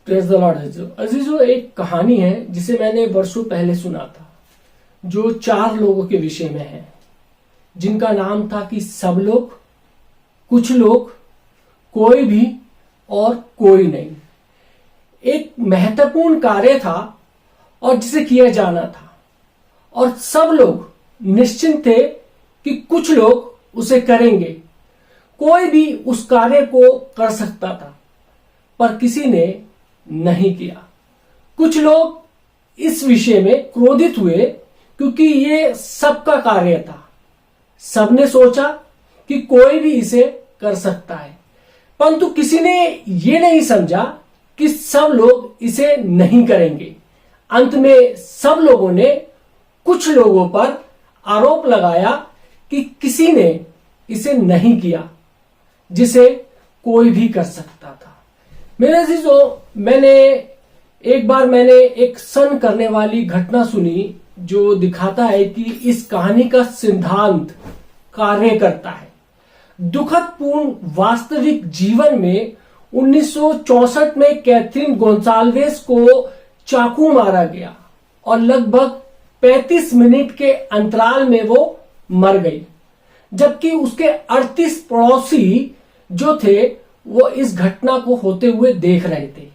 Praise the Lord अजीजों, एक कहानी है जिसे मैंने वर्षों पहले सुना था, जो 4 लोगों के विषय में है, जिनका नाम था कि सब लोग, कुछ लोग, कोई भी और कोई नहीं। एक महत्वपूर्ण कार्य था और जिसे किया जाना था, और सब लोग निश्चिंत थे कि कुछ लोग उसे करेंगे। कोई भी उस कार्य को कर सकता था, पर किसी ने नहीं किया। कुछ लोग इस विषय में क्रोधित हुए क्योंकि ये सबका कार्य था। सबने सोचा कि कोई भी इसे कर सकता है, परंतु किसी ने ये नहीं समझा कि सब लोग इसे नहीं करेंगे। अंत में सब लोगों ने कुछ लोगों पर आरोप लगाया कि किसी ने इसे नहीं किया, जिसे कोई भी कर सकता था। मेरे अजीजों, मैंने एक सन करने वाली घटना सुनी, जो दिखाता है कि इस कहानी का सिद्धांत कार्य करता है। दुखद पूर्ण वास्तविक जीवन में 1964 में कैथरीन गोंसाल्वेस को चाकू मारा गया और लगभग 35 मिनट के अंतराल में वो मर गई, जबकि उसके 38 पड़ोसी जो थे वो इस घटना को होते हुए देख रहे थे।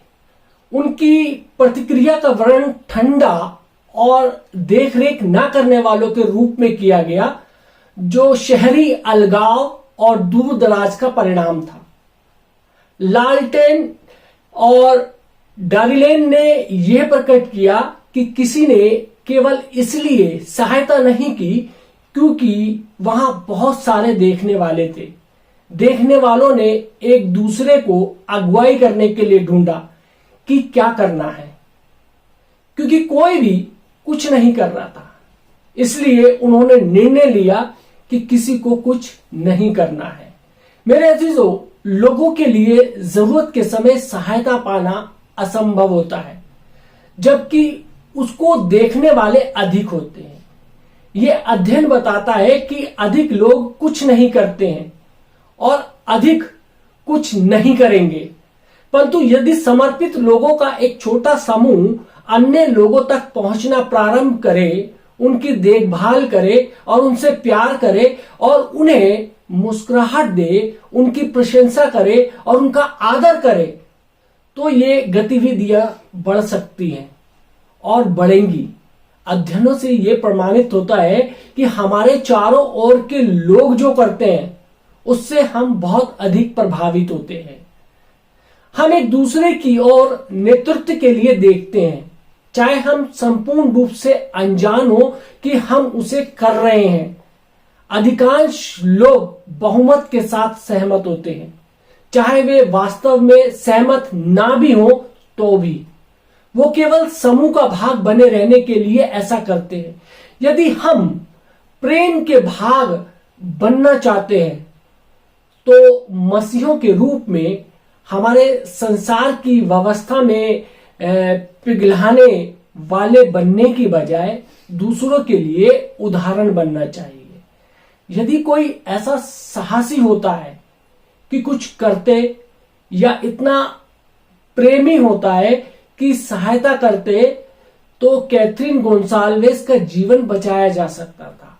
उनकी प्रतिक्रिया का वर्णन ठंडा और देखरेख न करने वालों के रूप में किया गया, जो शहरी अलगाव और दूर दराज का परिणाम था। लालटेन और डारिलेन ने यह प्रकट किया कि किसी ने केवल इसलिए सहायता नहीं की क्योंकि वहां बहुत सारे देखने वाले थे। देखने वालों ने एक दूसरे को अगुवाई करने के लिए ढूंढा कि क्या करना है, क्योंकि कोई भी कुछ नहीं कर रहा था। इसलिए उन्होंने निर्णय लिया कि किसी को कुछ नहीं करना है। मेरे अजीजों, लोगों के लिए जरूरत के समय सहायता पाना असंभव होता है, जबकि उसको देखने वाले अधिक होते हैं। यह अध्ययन बताता है कि अधिक लोग कुछ नहीं करते हैं और अधिक कुछ नहीं करेंगे, परंतु यदि समर्पित लोगों का एक छोटा समूह अन्य लोगों तक पहुंचना प्रारंभ करे, उनकी देखभाल करे और उनसे प्यार करे और उन्हें मुस्कुराहट दे, उनकी प्रशंसा करे और उनका आदर करे, तो ये गतिविधियां बढ़ सकती हैं और बढ़ेंगी। अध्ययनों से ये प्रमाणित होता है कि हमारे चारों ओर के लोग जो करते हैं उससे हम बहुत अधिक प्रभावित होते हैं। हम एक दूसरे की ओर नेतृत्व के लिए देखते हैं, चाहे हम संपूर्ण रूप से अनजान हो कि हम उसे कर रहे हैं। अधिकांश लोग बहुमत के साथ सहमत होते हैं, चाहे वे वास्तव में सहमत ना भी हो तो भी। वो केवल समूह का भाग बने रहने के लिए ऐसा करते हैं। यदि हम प्रेम के भाग बनना चाहते हैं तो मसीहों के रूप में हमारे संसार की व्यवस्था में पिघलाने वाले बनने की बजाय दूसरों के लिए उदाहरण बनना चाहिए। यदि कोई ऐसा साहसी होता है कि कुछ करते या इतना प्रेमी होता है कि सहायता करते, तो कैथरीन गोंसाल्वेस का जीवन बचाया जा सकता था।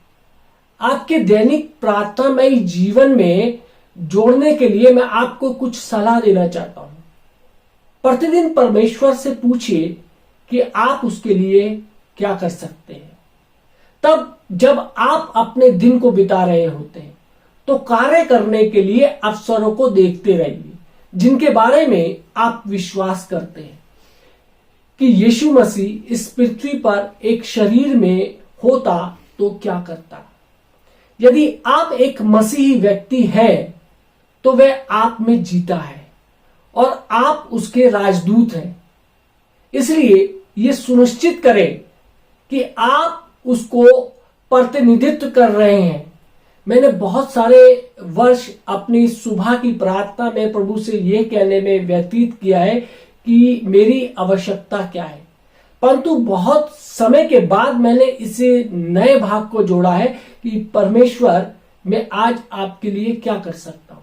आपके दैनिक प्रार्थनामय जीवन में जोड़ने के लिए मैं आपको कुछ सलाह देना चाहता हूं। प्रतिदिन परमेश्वर से पूछिए कि आप उसके लिए क्या कर सकते हैं। तब जब आप अपने दिन को बिता रहे होते हैं तो कार्य करने के लिए अवसरों को देखते रहिए, जिनके बारे में आप विश्वास करते हैं कि यीशु मसीह इस पृथ्वी पर एक शरीर में होता तो क्या करता। यदि आप एक मसीही व्यक्ति हैं तो वह आप में जीता है और आप उसके राजदूत हैं। इसलिए यह सुनिश्चित करें कि आप उसको प्रतिनिधित्व कर रहे हैं। मैंने बहुत सारे वर्ष अपनी सुबह की प्रार्थना में प्रभु से यह कहने में व्यतीत किया है कि मेरी आवश्यकता क्या है, परंतु बहुत समय के बाद मैंने इसे नए भाग को जोड़ा है कि परमेश्वर, मैं आज आपके लिए क्या कर सकता हूं।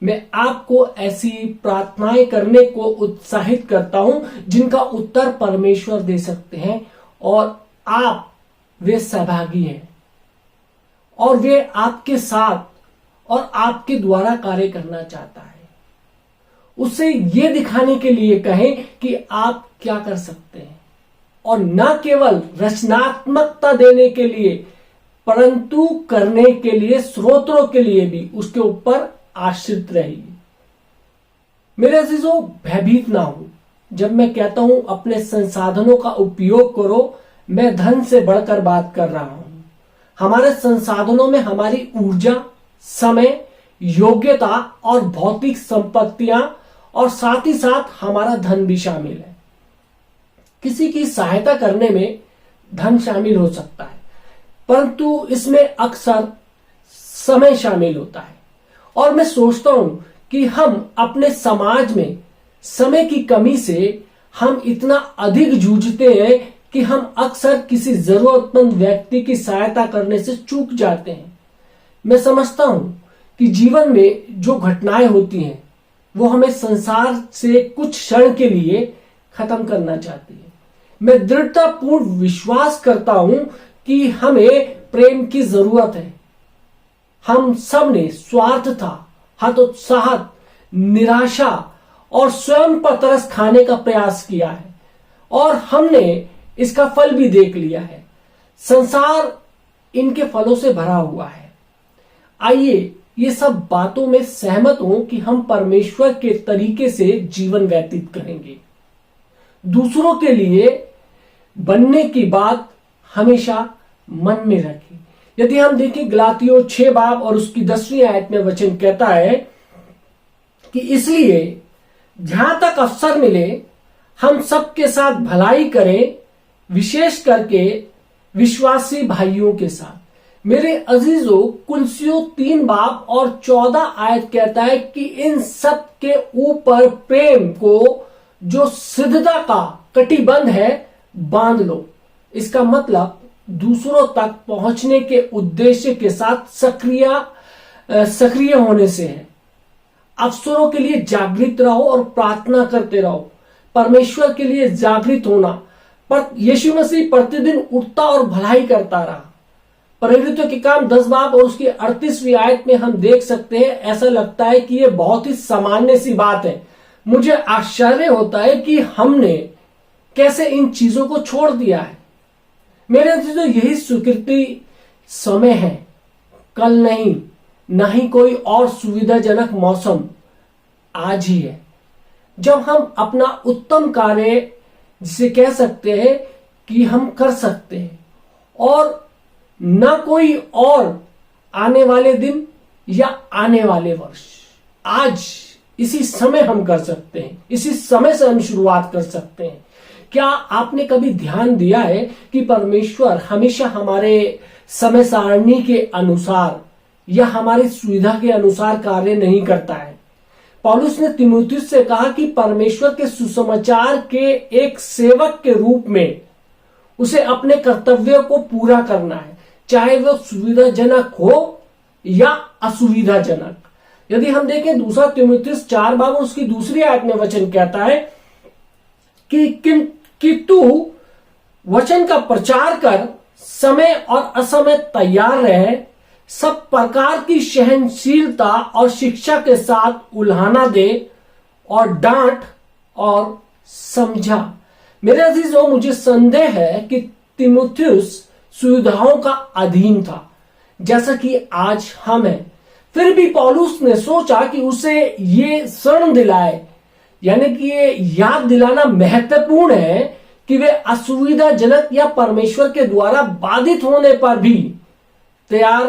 मैं आपको ऐसी प्रार्थनाएं करने को उत्साहित करता हूं जिनका उत्तर परमेश्वर दे सकते हैं, और आप वे सहभागी हैं और वे आपके साथ और आपके द्वारा कार्य करना चाहता है। उसे ये दिखाने के लिए कहें कि आप क्या कर सकते हैं, और न केवल रचनात्मकता देने के लिए परंतु करने के लिए स्रोतों के लिए भी उसके ऊपर आश्रित रहिए। मेरे अजीजों, भयभीत ना हो जब मैं कहता हूं अपने संसाधनों का उपयोग करो। मैं धन से बढ़कर बात कर रहा हूं। हमारे संसाधनों में हमारी ऊर्जा, समय, योग्यता और भौतिक संपत्तियां और साथ ही साथ हमारा धन भी शामिल है। किसी की सहायता करने में धन शामिल हो सकता है, परंतु इसमें अक्सर समय शामिल होता है। और मैं सोचता हूं कि हम अपने समाज में समय की कमी से हम इतना अधिक जूझते हैं कि हम अक्सर किसी जरूरतमंद व्यक्ति की सहायता करने से चूक जाते हैं। मैं समझता हूं कि जीवन में जो घटनाएं होती हैं वो हमें संसार से कुछ क्षण के लिए खत्म करना चाहती है। मैं दृढ़तापूर्वक विश्वास करता हूं कि हमें प्रेम की जरूरत है। हम सब ने स्वार्थता, हतोत्साहत, निराशा और स्वयं पर तरस खाने का प्रयास किया है, और हमने इसका फल भी देख लिया है। संसार इनके फलों से भरा हुआ है। आइए ये सब बातों में सहमत हों कि हम परमेश्वर के तरीके से जीवन व्यतीत करेंगे। दूसरों के लिए बनने की बात हमेशा मन में रखें। यदि हम देखें गलातियों 6 बाब और उसकी 10वीं आयत में वचन कहता है कि इसलिए जहां तक अवसर मिले हम सबके साथ भलाई करें, विशेष करके विश्वासी भाइयों के साथ। मेरे अजीजों, कुलसियों 3 बाब और 14 आयत कहता है कि इन सब के ऊपर प्रेम को जो सिद्धता का कटिबंध है बांध लो। इसका मतलब दूसरों तक पहुंचने के उद्देश्य के साथ सक्रिय होने से है। अवसरों के लिए जागृत रहो और प्रार्थना करते रहो। परमेश्वर के लिए जागृत होना। पर यीशु मसीह प्रतिदिन उठता और भलाई करता रहा। प्रेरितों के काम 10 बाब और उसकी 38वीं आयत में हम देख सकते हैं, ऐसा लगता है कि यह बहुत ही सामान्य सी बात है। मुझे आश्चर्य होता है कि हमने कैसे इन चीजों को छोड़ दिया है। मेरे नतीजों, यही स्वीकृति समय है, कल नहीं, ना ही कोई और सुविधाजनक मौसम, आज ही है जब हम अपना उत्तम कार्य, जिसे कह सकते हैं कि हम कर सकते हैं, और ना कोई और आने वाले दिन या आने वाले वर्ष, आज इसी समय हम कर सकते हैं। इसी समय से हम शुरुआत कर सकते हैं। क्या आपने कभी ध्यान दिया है कि परमेश्वर हमेशा हमारे समय सारणी के अनुसार या हमारी सुविधा के अनुसार कार्य नहीं करता है? पौलुस ने तीमुथियुस से कहा कि परमेश्वर के सुसमाचार के एक सेवक के रूप में उसे अपने कर्तव्य को पूरा करना है, चाहे वह सुविधाजनक हो या असुविधाजनक। यदि हम देखें 2 तीमुथियुस 4 बाब उसकी 2री आयत में वचन कहता है कि तू वचन का प्रचार कर, समय और असमय तैयार रहे, सब प्रकार की सहनशीलता और शिक्षा के साथ उल्हाना दे और डांट और समझा। मेरे अजीजों, मुझे संदेह है कि तीमुथियुस सुविधाओं का अधीन था जैसा कि आज हम हैं। फिर भी पौलुस ने सोचा कि उसे ये स्मरण दिलाए, यानी कि ये याद दिलाना महत्वपूर्ण है कि वे असुविधाजनक या परमेश्वर के द्वारा बाधित होने पर भी तैयार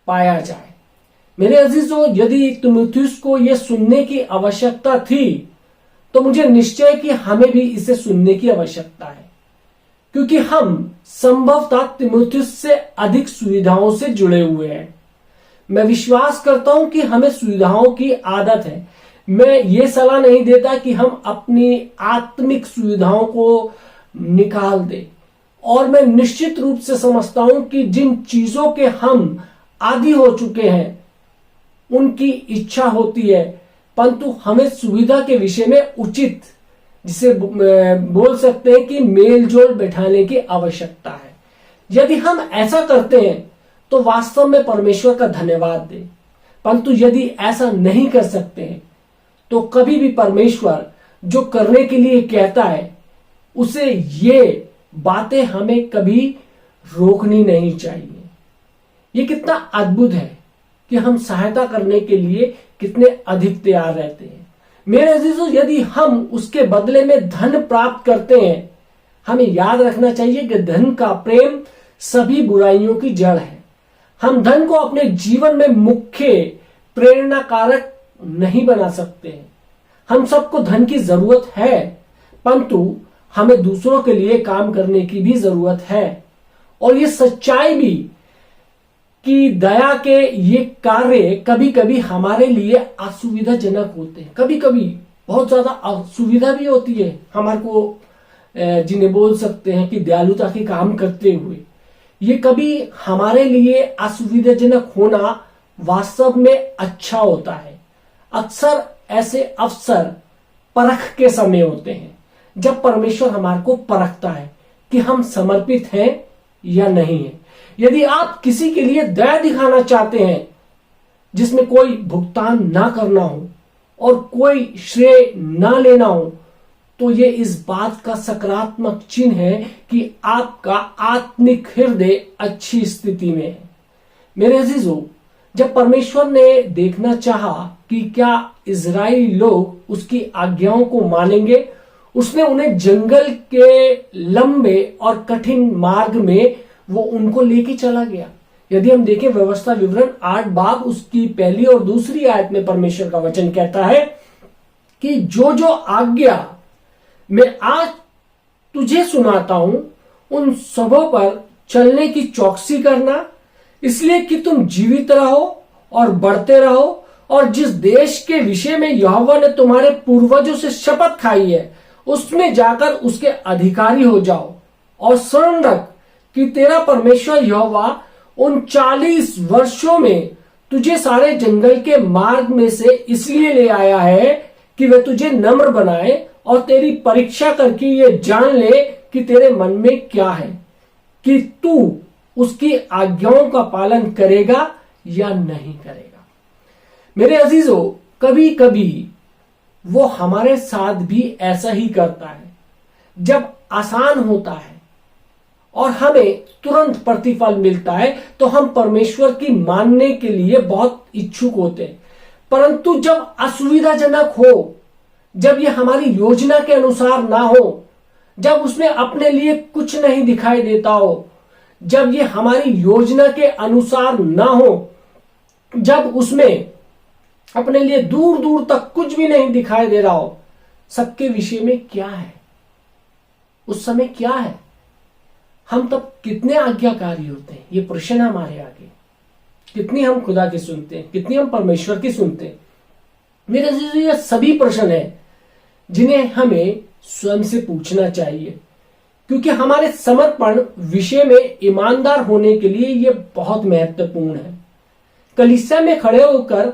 पाया जाए। मेरे अजीजों, यदि तीमुथियुस को यह सुनने की आवश्यकता थी तो मुझे निश्चय कि हमें भी इसे सुनने की आवश्यकता है, क्योंकि हम संभवतः तीमुथियुस से अधिक सुविधाओं से जुड़े हुए हैं। मैं विश्वास करता हूं कि हमें सुविधाओं की आदत है। मैं ये सलाह नहीं देता कि हम अपनी आत्मिक सुविधाओं को निकाल दें, और मैं निश्चित रूप से समझता हूं कि जिन चीजों के हम आदी हो चुके हैं उनकी इच्छा होती है, परंतु हमें सुविधा के विषय में उचित, जिसे बोल सकते हैं कि मेल जोल बैठाने की आवश्यकता है। यदि हम ऐसा करते हैं तो वास्तव में परमेश्वर का धन्यवाद दें, परंतु यदि ऐसा नहीं कर सकते हैं तो कभी भी परमेश्वर जो करने के लिए कहता है उसे ये बातें हमें कभी रोकनी नहीं चाहिए। ये कितना अद्भुत है कि हम सहायता करने के लिए कितने अधिक तैयार रहते हैं। मेरे अजीजों, यदि हम उसके बदले में धन प्राप्त करते हैं, हमें याद रखना चाहिए कि धन का प्रेम सभी बुराइयों की जड़ है। हम धन को अपने जीवन में मुख्य प्रेरणा कारक नहीं बना सकते हैं। हम सबको धन की जरूरत है, परंतु हमें दूसरों के लिए काम करने की भी जरूरत है। और ये सच्चाई भी कि दया के ये कार्य कभी कभी हमारे लिए असुविधाजनक होते हैं। कभी कभी बहुत ज्यादा असुविधा भी होती है हमारे को, जिन्हें बोल सकते हैं कि दयालुता के काम करते हुए। ये कभी हमारे लिए असुविधाजनक होना वास्तव में अच्छा होता है। अक्सर ऐसे अवसर परख के समय होते हैं जब परमेश्वर हमारे को परखता है कि हम समर्पित हैं या नहीं है। यदि आप किसी के लिए दया दिखाना चाहते हैं जिसमें कोई भुगतान ना करना हो और कोई श्रेय ना लेना हो, तो ये इस बात का सकारात्मक चिन्ह है कि आपका आत्मिक हृदय अच्छी स्थिति में है। मेरे अजीजों, जब परमेश्वर ने देखना चाहा कि क्या इजराइली लोग उसकी आज्ञाओं को मानेंगे, उसने उन्हें जंगल के लंबे और कठिन मार्ग में वो उनको लेके चला गया। यदि हम देखें व्यवस्था विवरण 8 बाब उसकी पहली और दूसरी आयत में परमेश्वर का वचन कहता है कि जो जो आज्ञा मैं आज तुझे सुनाता हूं उन सबों पर चलने की चौकसी करना, इसलिए कि तुम जीवित रहो और बढ़ते रहो, और जिस देश के विषय में यहोवा ने तुम्हारे पूर्वजों से शपथ खाई है उसमें जाकर उसके अधिकारी हो जाओ, और स्मरण रख कि तेरा परमेश्वर यहोवा उन 40 वर्षों में तुझे सारे जंगल के मार्ग में से इसलिए ले आया है कि वह तुझे नम्र बनाए और तेरी परीक्षा करके ये जान ले कि तेरे मन में क्या है, कि तू उसकी आज्ञाओं का पालन करेगा या नहीं करेगा। मेरे अजीजों, कभी कभी वो हमारे साथ भी ऐसा ही करता है। जब आसान होता है और हमें तुरंत प्रतिफल मिलता है तो हम परमेश्वर की मानने के लिए बहुत इच्छुक होते हैं, परंतु जब असुविधाजनक हो, जब ये हमारी योजना के अनुसार ना हो, जब उसमें अपने लिए कुछ नहीं दिखाई देता हो, जब ये हमारी योजना के अनुसार ना हो, जब उसमें अपने लिए दूर दूर तक कुछ भी नहीं दिखाई दे रहा हो, सबके विषय में क्या है, उस समय क्या है, हम तब कितने आज्ञाकारी होते हैं। ये प्रश्न हमारे आगे, कितनी हम खुदा की सुनते हैं, कितनी हम परमेश्वर की सुनते हैं। मेरे जीजू, ये सभी प्रश्न है जिन्हें हमें स्वयं से पूछना चाहिए, क्योंकि हमारे समर्पण विषय में ईमानदार होने के लिए ये बहुत महत्वपूर्ण है। कलीसिया में खड़े होकर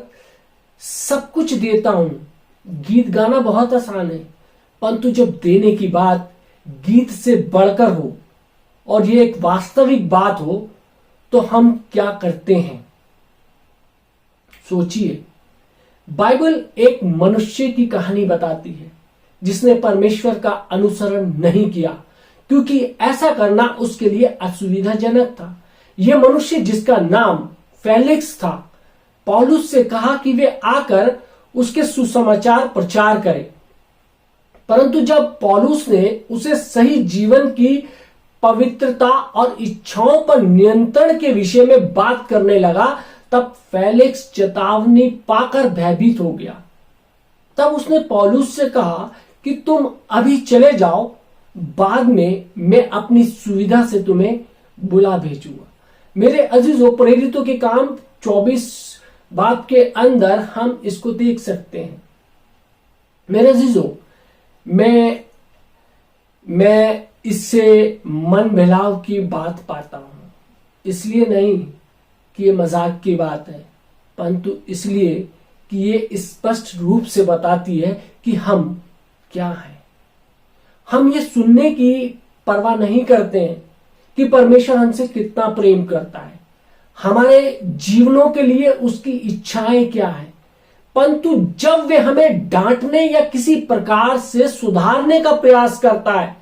सब कुछ देता हूं, गीत गाना बहुत आसान है, परंतु जब देने की बात गीत से बढ़कर हो और ये एक वास्तविक बात हो तो हम क्या करते हैं। सोचिए, बाइबल एक मनुष्य की कहानी बताती है जिसने परमेश्वर का अनुसरण नहीं किया, क्योंकि ऐसा करना उसके लिए असुविधाजनक था। यह मनुष्य, जिसका नाम फेलिक्स था, पौलुस से कहा कि वे आकर उसके सुसमाचार प्रचार करें, परंतु जब पौलुस ने उसे सही जीवन की पवित्रता और इच्छाओं पर नियंत्रण के विषय में बात करने लगा, तब फेलिक्स चेतावनी पाकर भयभीत हो गया। तब उसने पौलुस से कहा कि तुम अभी चले जाओ, बाद में मैं अपनी सुविधा से तुम्हें बुला भेजूंगा। मेरे अजीजों, प्रेरितों के काम 24 बाब के अंदर हम इसको देख सकते हैं। मेरे अजीजों, मैं इससे मन बहलाव की बात पाता हूं, इसलिए नहीं कि ये मजाक की बात है, परंतु इसलिए कि ये स्पष्ट रूप से बताती है कि हम क्या हैं। हम ये सुनने की परवाह नहीं करते हैं कि परमेश्वर हमसे कितना प्रेम करता है, हमारे जीवनों के लिए उसकी इच्छाएं क्या है। परंतु जब वे हमें डांटने या किसी प्रकार से सुधारने का प्रयास करता है,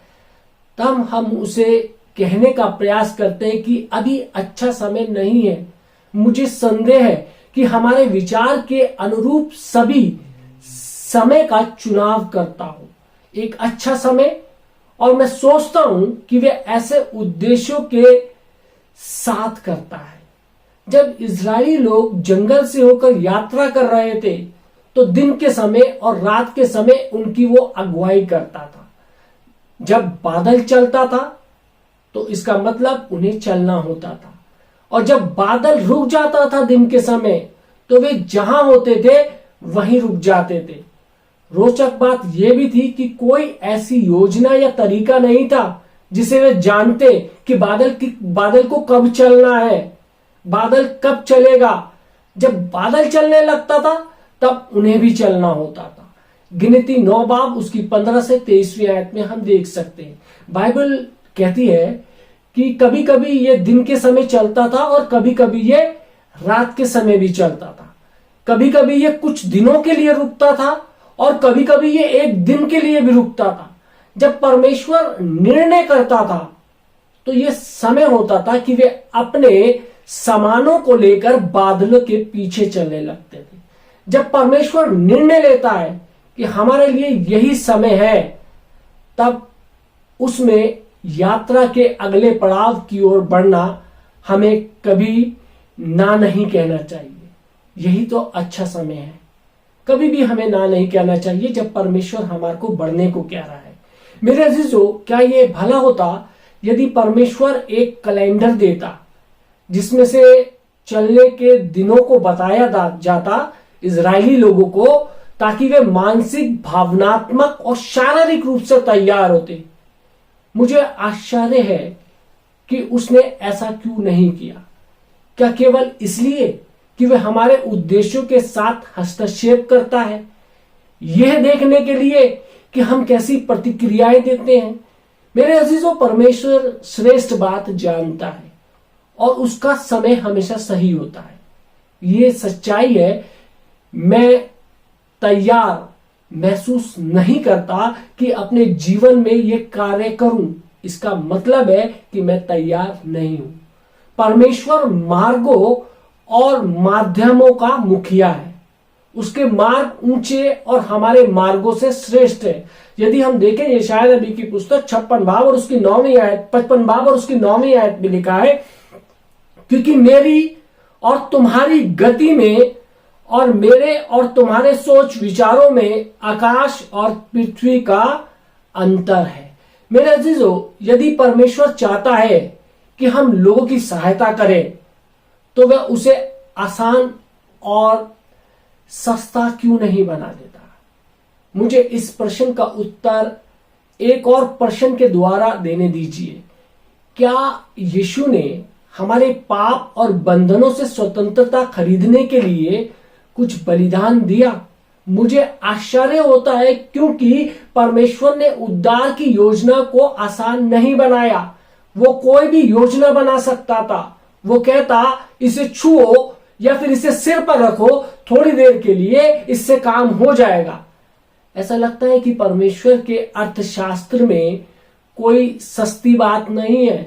तब हम उसे कहने का प्रयास करते हैं कि अभी अच्छा समय नहीं है। मुझे संदेह है कि हमारे विचार के अनुरूप सभी समय का चुनाव करता हो एक अच्छा समय, और मैं सोचता हूं कि वे ऐसे उद्देश्यों के साथ करता है। जब इजरायली लोग जंगल से होकर यात्रा कर रहे थे तो दिन के समय और रात के समय उनकी वो अगुवाई करता था। जब बादल चलता था तो इसका मतलब उन्हें चलना होता था, और जब बादल रुक जाता था दिन के समय तो वे जहां होते थे वहीं रुक जाते थे। रोचक बात यह भी थी कि कोई ऐसी योजना या तरीका नहीं था जिसे वे जानते कि बादल को कब चलना है, बादल कब चलेगा। जब बादल चलने लगता था तब उन्हें भी चलना होता था। गिनती 9 बाब उसकी 15 से 23वीं आयत में हम देख सकते हैं। बाइबल कहती है कि कभी कभी ये दिन के समय चलता था और कभी कभी ये रात के समय भी चलता था। कभी कभी ये कुछ दिनों के लिए रुकता था और कभी कभी ये एक दिन के लिए भी रुकता था। जब परमेश्वर निर्णय करता था तो ये समय होता था कि वे अपने सामानों को लेकर बादलों के पीछे चलने लगते थे। जब परमेश्वर निर्णय लेता है कि हमारे लिए यही समय है, तब उसमें यात्रा के अगले पड़ाव की ओर बढ़ना हमें कभी ना नहीं कहना चाहिए। यही तो अच्छा समय है। कभी भी हमें ना नहीं कहना चाहिए जब परमेश्वर हमारे को बढ़ने को कह रहा है। मेरे अजीजों, क्या यह भला होता यदि परमेश्वर एक कैलेंडर देता जिसमें से चलने के दिनों को बताया जाता इजरायली लोगों को, ताकि वे मानसिक, भावनात्मक और शारीरिक रूप से तैयार होते। मुझे आश्चर्य है कि उसने ऐसा क्यों नहीं किया। क्या केवल इसलिए कि वह हमारे उद्देश्यों के साथ हस्तक्षेप करता है, यह देखने के लिए कि हम कैसी प्रतिक्रियाएं देते हैं? मेरे अजीजों, परमेश्वर श्रेष्ठ बात जानता है और उसका समय हमेशा सही होता है। यह सच्चाई है। मैं तैयार महसूस नहीं करता कि अपने जीवन में यह कार्य करूं, इसका मतलब है कि मैं तैयार नहीं हूं। परमेश्वर मार्गों और माध्यमों का मुखिया है। उसके मार्ग ऊंचे और हमारे मार्गों से श्रेष्ठ है। यदि हम देखें यशायाह नबी की पुस्तक 56 बाब और उसकी 9वीं आयत, 55 बाब और उसकी 9वीं आयत में लिखा है, क्योंकि मेरी और तुम्हारी गति में और मेरे और तुम्हारे सोच विचारों में आकाश और पृथ्वी का अंतर है। मेरे अजीजों, यदि परमेश्वर चाहता है कि हम लोगों की सहायता करें तो वह उसे आसान और सस्ता क्यों नहीं बना देता? मुझे इस प्रश्न का उत्तर एक और प्रश्न के द्वारा देने दीजिए। क्या यीशु ने हमारे पाप और बंधनों से स्वतंत्रता खरीदने के लिए कुछ बलिदान दिया? मुझे आश्चर्य होता है क्योंकि परमेश्वर ने उद्धार की योजना को आसान नहीं बनाया। वो कोई भी योजना बना सकता था। वो कहता इसे छुओ या फिर इसे सिर पर रखो, थोड़ी देर के लिए इससे काम हो जाएगा। ऐसा लगता है कि परमेश्वर के अर्थशास्त्र में कोई सस्ती बात नहीं है।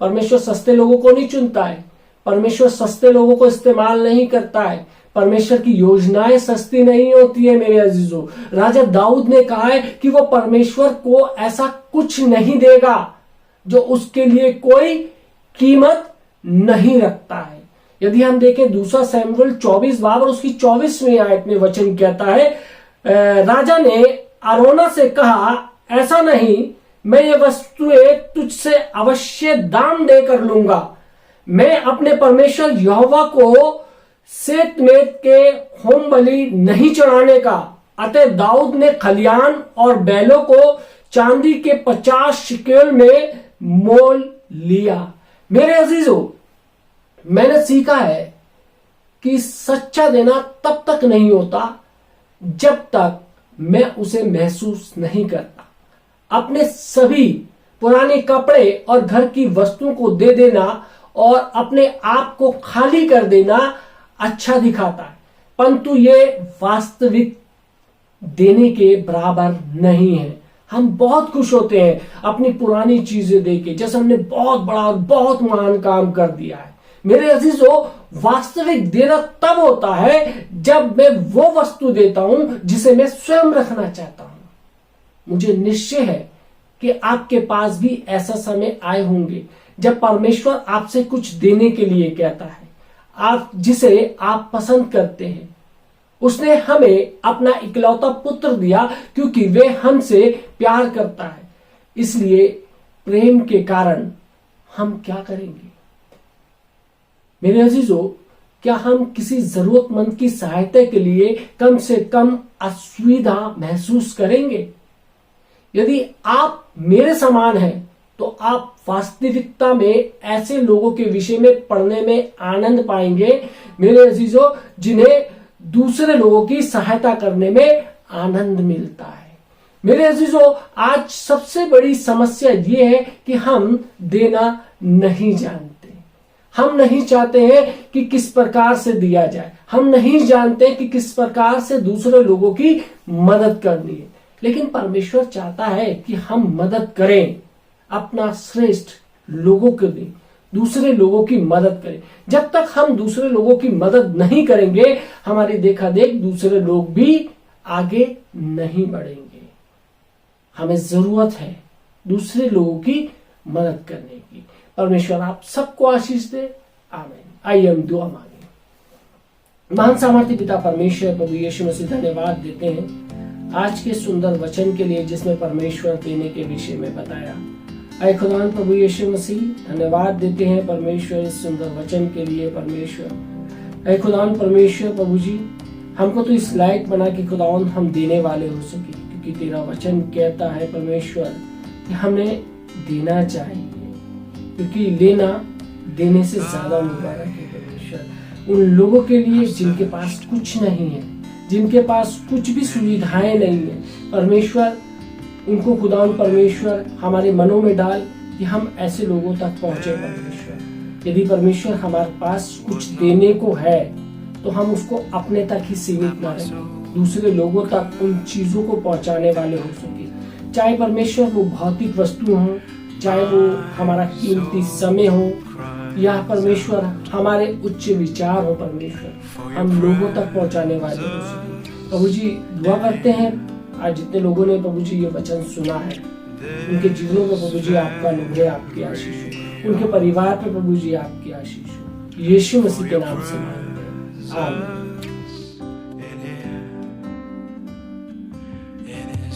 परमेश्वर सस्ते लोगों को नहीं चुनता है। परमेश्वर सस्ते लोगों को इस्तेमाल नहीं करता है। परमेश्वर की योजनाएं सस्ती नहीं होती है। मेरे अजीजों, राजा दाऊद ने कहा है कि वो परमेश्वर को ऐसा कुछ नहीं देगा जो उसके लिए कोई कीमत नहीं रखता है। यदि हम देखें 2 शमूएल 24 बाब और उसकी 24वीं आयत में वचन कहता है, राजा ने अरोना से कहा, ऐसा नहीं, मैं ये वस्तुएं तुझसे अवश्य दाम देकर लूंगा। मैं अपने परमेश्वर यहोवा को शेतमेत के होम बलि नहीं चढ़ाने का। अतः दाऊद ने खलियान और बैलों को चांदी के 50 शिकेल में मोल लिया। मेरे अजीजों, मैंने सीखा है कि सच्चा देना तब तक नहीं होता जब तक मैं उसे महसूस नहीं करता। अपने सभी पुराने कपड़े और घर की वस्तुओं को दे देना और अपने आप को खाली कर देना अच्छा दिखाता है, परंतु ये वास्तविक देने के बराबर नहीं है। हम बहुत खुश होते हैं अपनी पुरानी चीजें देके, जैसे हमने बहुत बड़ा और बहुत महान काम कर दिया है। मेरे अजीजों, वास्तविक देना तब होता है जब मैं वो वस्तु देता हूं जिसे मैं स्वयं रखना चाहता हूं। मुझे निश्चय है कि आपके पास भी ऐसा समय आए होंगे जब परमेश्वर आपसे कुछ देने के लिए कहता है, आप जिसे आप पसंद करते हैं। उसने हमें अपना इकलौता पुत्र दिया क्योंकि वे हमसे प्यार करता है। इसलिए प्रेम के कारण हम क्या करेंगे? मेरे अजीजों, क्या हम किसी जरूरतमंद की सहायता के लिए कम से कम असुविधा महसूस करेंगे? यदि आप मेरे समान हैं तो आप वास्तविकता में ऐसे लोगों के विषय में पढ़ने में आनंद पाएंगे, मेरे अजीजों, जिन्हें दूसरे लोगों की सहायता करने में आनंद मिलता है। मेरे अजीजों, आज सबसे बड़ी समस्या ये है कि हम देना नहीं जानते। हम नहीं चाहते हैं कि किस प्रकार से दिया जाए। हम नहीं जानते कि किस प्रकार से दूसरे लोगों की मदद करनी है। लेकिन परमेश्वर चाहता है कि हम मदद करें, अपना श्रेष्ठ लोगों को दें, दूसरे लोगों की मदद करें। जब तक हम दूसरे लोगों की मदद नहीं करेंगे, हमारी देखा देख दूसरे लोग भी आगे नहीं बढ़ेंगे। हमें जरूरत है दूसरे लोगों की मदद करने की। परमेश्वर आप सबको आशीष दे। आमीन। आइए हम दुआ मांगे। महान सामर्थ्य पिता परमेश्वर, प्रभु यीशु मसीह, धन्यवाद देते हैं आज के सुंदर वचन के लिए जिसमें परमेश्वर देने के विषय में बताया। आए खुदावन प्रभु यीशु मसीह, धन्यवाद देते हैं परमेश्वर इस सुंदर वचन के लिए। परमेश्वर, आए खुदावन परमेश्वर प्रभु जी, हमको तो इस लायक बना कि खुदावन हम देने वाले हो सके, क्योंकि तेरा वचन कहता है परमेश्वर कि हमें देना चाहिए, क्योंकि लेना देने से ज्यादा मुबारक है। परमेश्वर, उन लोगों के लिए जिनके पास कुछ नहीं है, जिनके पास कुछ भी सुविधाएं नहीं है, परमेश्वर उनको खुदावन परमेश्वर हमारे मनों में डाल कि हम ऐसे लोगों तक पहुंचे। परमेश्वर, यदि परमेश्वर हमारे पास कुछ देने को है तो हम उसको अपने तक ही सीमित ना रखें, दूसरे लोगों तक उन चीजों को पहुंचाने वाले हो सके। चाहे परमेश्वर वो भौतिक वस्तु हो, चाहे वो हमारा कीमती समय हो, या परमेश्वर हमारे उच्च विचार हो, परमेश्वर हम लोगों तक पहुंचाने वाले हो सके। प्रभु जी, दुआ करते हैं आज जितने लोगों ने प्रभु जी ये वचन सुना है, उनके जीवनों में प्रभु जी आपका अनुग्रह, आपकी आशीष हो, उनके परिवार पे प्रभु जी आपकी आशीष हो। यीशु मसीह के नाम से मांगते हैं, आमीन।